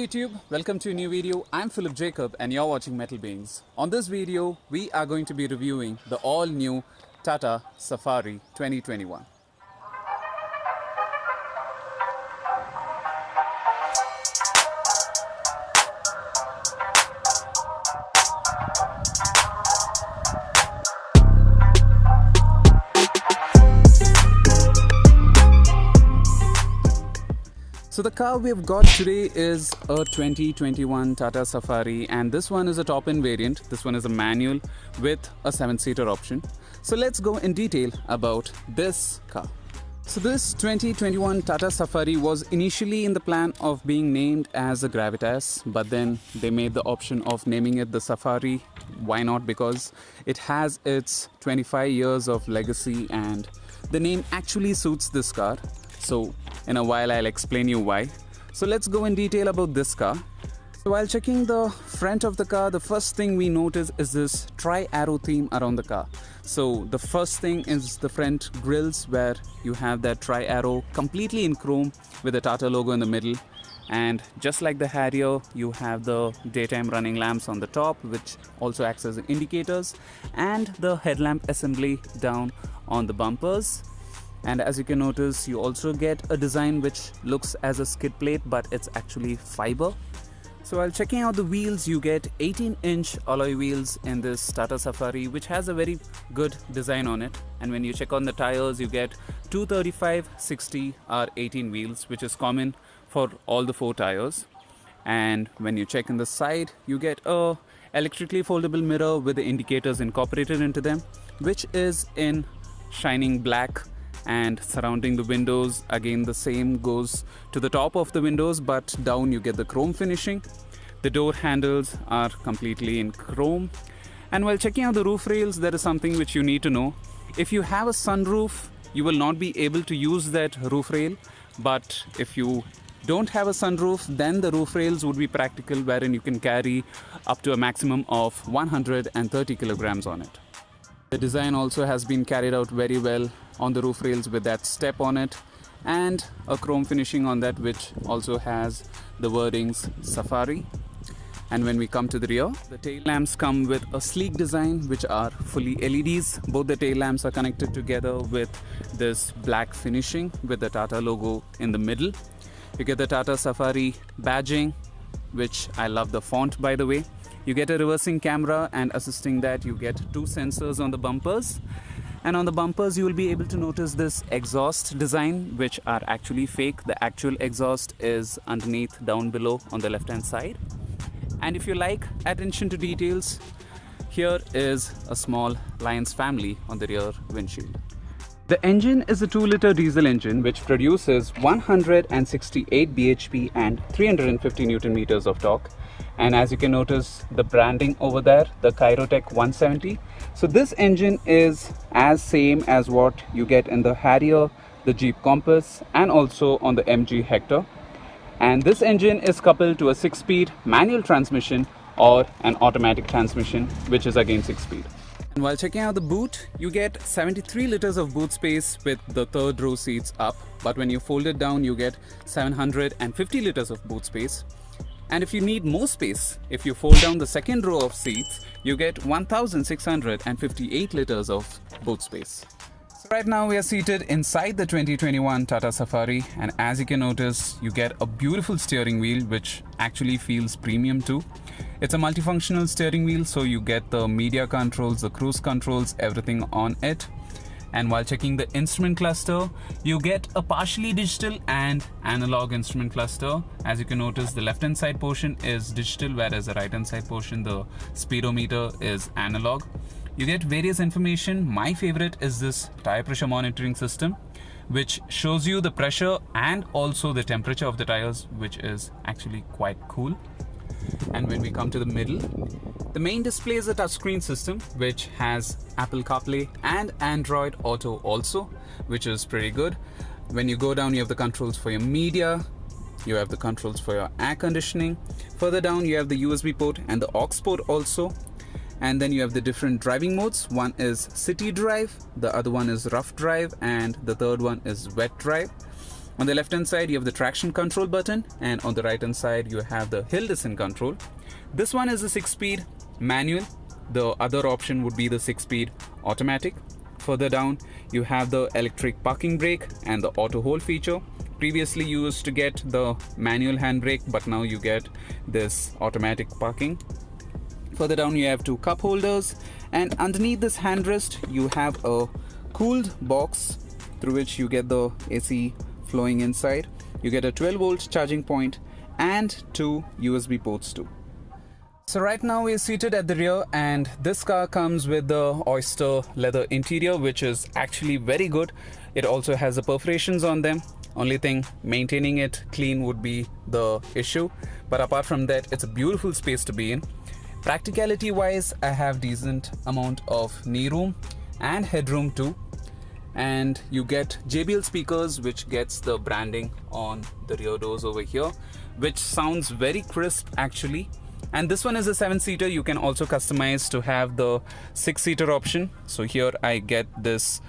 YouTube, welcome to a new video. I'm Philip Jacob and you're watching Metal Beings. On this video, we are going to be reviewing the all-new Tata Safari 2021. So the car we've got today is a 2021 Tata Safari, and this one is a top-end variant. This one is a manual with a 7-seater option. So let's go in detail about this car. So this 2021 Tata Safari was initially in the plan of being named as a Gravitas, but then they made the option of naming it the Safari. Why not? Because it has its 25 years of legacy and the name actually suits this car. So in a while I'll explain you why. So let's go in detail about this car. So while checking the front of the car, the first thing we notice is this tri-arrow theme around the car. So the first thing is the front grills, where you have that tri-arrow completely in chrome with the Tata logo in the middle. And just like the Harrier, you have the daytime running lamps on the top, which also acts as indicators, and the headlamp assembly down on the bumpers. And as you can notice, you also get a design which looks as a skid plate, but it's actually fiber. So while checking out the wheels, you get 18-inch alloy wheels in this Tata Safari, which has a very good design on it. And when you check on the tires, you get 235/60 R18 wheels, which is common for all the 4 tires. And when you check in the side, you get a electrically foldable mirror with the indicators incorporated into them, which is in shining black. And surrounding the windows, again the same goes to the top of the windows, but down you get the chrome finishing. The door handles are completely in chrome. And while checking out the roof rails, there is something which you need to know. If you have a sunroof, you will not be able to use that roof rail, but if you don't have a sunroof, then the roof rails would be practical, wherein you can carry up to a maximum of 130 kilograms on it. The design also has been carried out very well on the roof rails with that step on it, and a chrome finishing on that, which also has the wordings Safari. And when we come to the rear, the tail lamps come with a sleek design which are fully LEDs. Both the tail lamps are connected together with this black finishing with the Tata logo in the middle. You get the Tata Safari badging, which I love the font, by the way. You get a reversing camera, and assisting that you get 2 sensors on the bumpers. And on the bumpers you will be able to notice this exhaust design, which are actually fake. The actual exhaust is underneath down below on the left hand side. And if you like attention to details, here is a small lion's family on the rear windshield. The engine is a 2-liter diesel engine which produces 168 bhp and 350 Newton meters of torque. And as you can notice, the branding over there, the Kyrotech 170. So this engine is as same as what you get in the Harrier, the Jeep Compass, and also on the MG Hector. And this engine is coupled to a 6-speed manual transmission or an automatic transmission, which is again 6-speed. And while checking out the boot, you get 73 liters of boot space with the 3rd row seats up. But when you fold it down, you get 750 liters of boot space. And if you need more space, if you fold down the 2nd row of seats, you get 1658 liters of boot space. So right now we are seated inside the 2021 Tata Safari, and as you can notice, you get a beautiful steering wheel which actually feels premium too. It's a multifunctional steering wheel, so you get the media controls, the cruise controls, everything on it. And while checking the instrument cluster, you get a partially digital and analog instrument cluster. As you can notice, the left hand side portion is digital, whereas the right hand side portion, the speedometer, is analog. You get various information. My favorite is this tire pressure monitoring system, which shows you the pressure and also the temperature of the tires, which is actually quite cool. And when we come to the middle, the main display is a touchscreen system which has Apple CarPlay and Android Auto also, which is pretty good. When you go down, you have the controls for your media, you have the controls for your air conditioning. Further down, you have the USB port and the aux port also. And then you have the different driving modes. One is city drive, the other one is rough drive, and the third one is wet drive. On the left hand side you have the traction control button, and on the right hand side you have the hill descent control. This one is a 6-speed manual. The other option would be the 6-speed automatic. Further down you have the electric parking brake and the auto hold feature. Previously you used to get the manual handbrake, but now you get this automatic parking. Further down you have 2 cup holders, and underneath this handrest you have a cooled box through which you get the AC flowing inside. You get a 12-volt charging point and 2 USB ports too. So right now we're seated at the rear, and this car comes with the oyster leather interior, which is actually very good. It also has the perforations on them. Only thing, maintaining it clean would be the issue, but apart from that it's a beautiful space to be in. Practicality wise, I have decent amount of knee room and headroom too, and you get JBL speakers which gets the branding on the rear doors over here, which sounds very crisp actually. And this one is a 7-seater. You can also customize to have the 6-seater option. So here I get this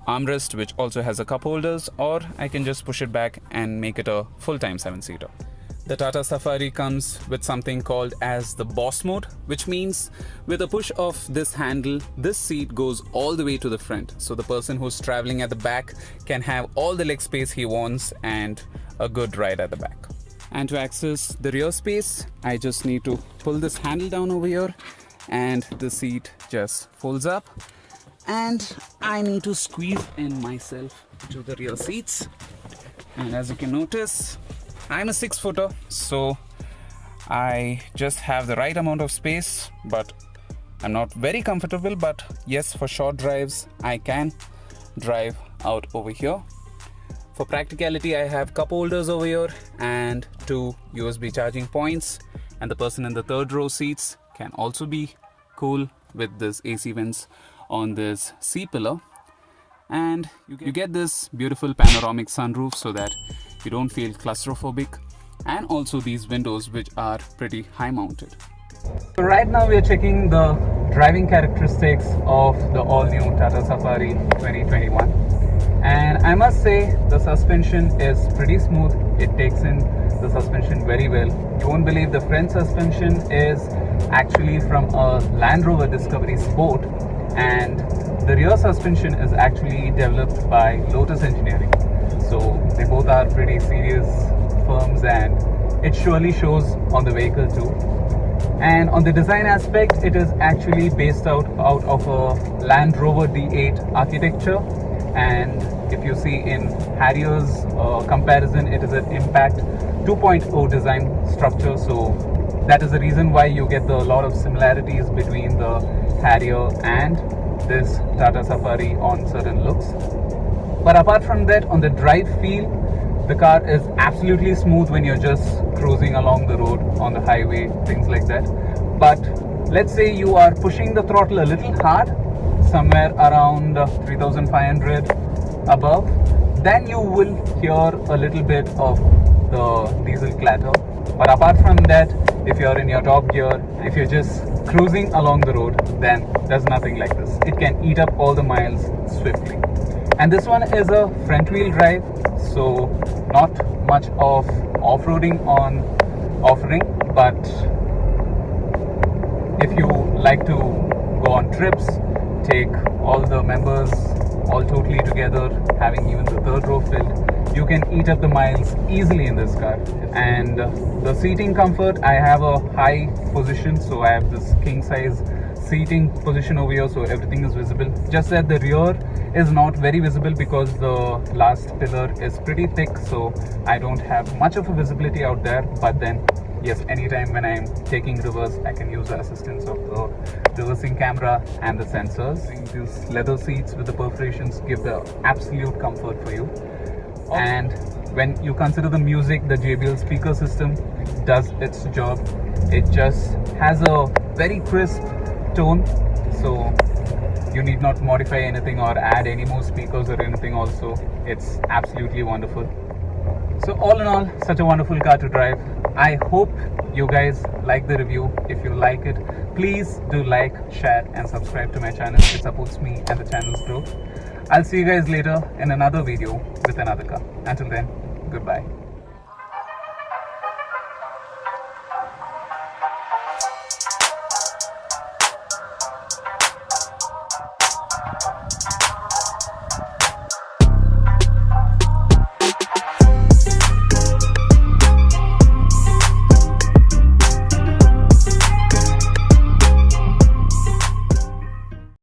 armrest which also has a cup holders, or I can just push it back and make it a full-time 7-seater. The Tata Safari comes with something called as the boss mode, which means with a push of this handle, this seat goes all the way to the front. So the person who's traveling at the back can have all the leg space he wants and a good ride at the back. And to access the rear space, I just need to pull this handle down over here, and the seat just folds up, and I need to squeeze in myself to the rear seats. And as you can notice, I'm a 6-footer, so I just have the right amount of space, but I'm not very comfortable. But yes, for short drives I can drive out over here. For practicality, I have cup holders over here and 2 USB charging points, and the person in the 3rd row seats can also be cool with this AC vents on this C-pillar. And you get this beautiful panoramic sunroof so that you don't feel claustrophobic, and also these windows which are pretty high mounted. So right now we are checking the driving characteristics of the all-new Tata Safari 2021. And I must say the suspension is pretty smooth. It takes in the suspension very well. You won't believe the front suspension is actually from a Land Rover Discovery Sport, and the rear suspension is actually developed by Lotus Engineering. So they both are pretty serious firms, and it surely shows on the vehicle too. And on the design aspect, it is actually based out of a Land Rover D8 architecture. And if you see in Harrier's comparison, it is an Impact 2.0 design structure. So that is the reason why you get a lot of similarities between the Harrier and this Tata Safari on certain looks. But apart from that, on the drive feel, the car is absolutely smooth when you're just cruising along the road on the highway, things like that. But let's say you are pushing the throttle a little hard, somewhere around 3500 above, then you will hear a little bit of the diesel clatter. But apart from that, if you're in your top gear, if you're just cruising along the road, then there's nothing like this. It can eat up all the miles swiftly. And this one is a front wheel drive, so not much of off-roading on offering, but if you like to go on trips, take all the members all totally together, having even the 3rd row filled, you can eat up the miles easily in this car. And the seating comfort, I have a high position, so I have this king size seating position over here, so everything is visible. Just that the rear is not very visible because the last pillar is pretty thick, so I don't have much of a visibility out there. But then yes, anytime when I'm taking reverse, I can use the assistance of the reversing camera and the sensors. These leather seats with the perforations give the absolute comfort for you. And when you consider the music, the JBL speaker system does its job. It just has a very crisp tone, so you need not modify anything or add any more speakers or anything. Also, it's absolutely wonderful. So all in all, such a wonderful car to drive. I hope you guys like the review. If you like it, please do like, share and subscribe to my channel. It supports me and the channel's growth. I'll see you guys later in another video with another car. Until then, Goodbye.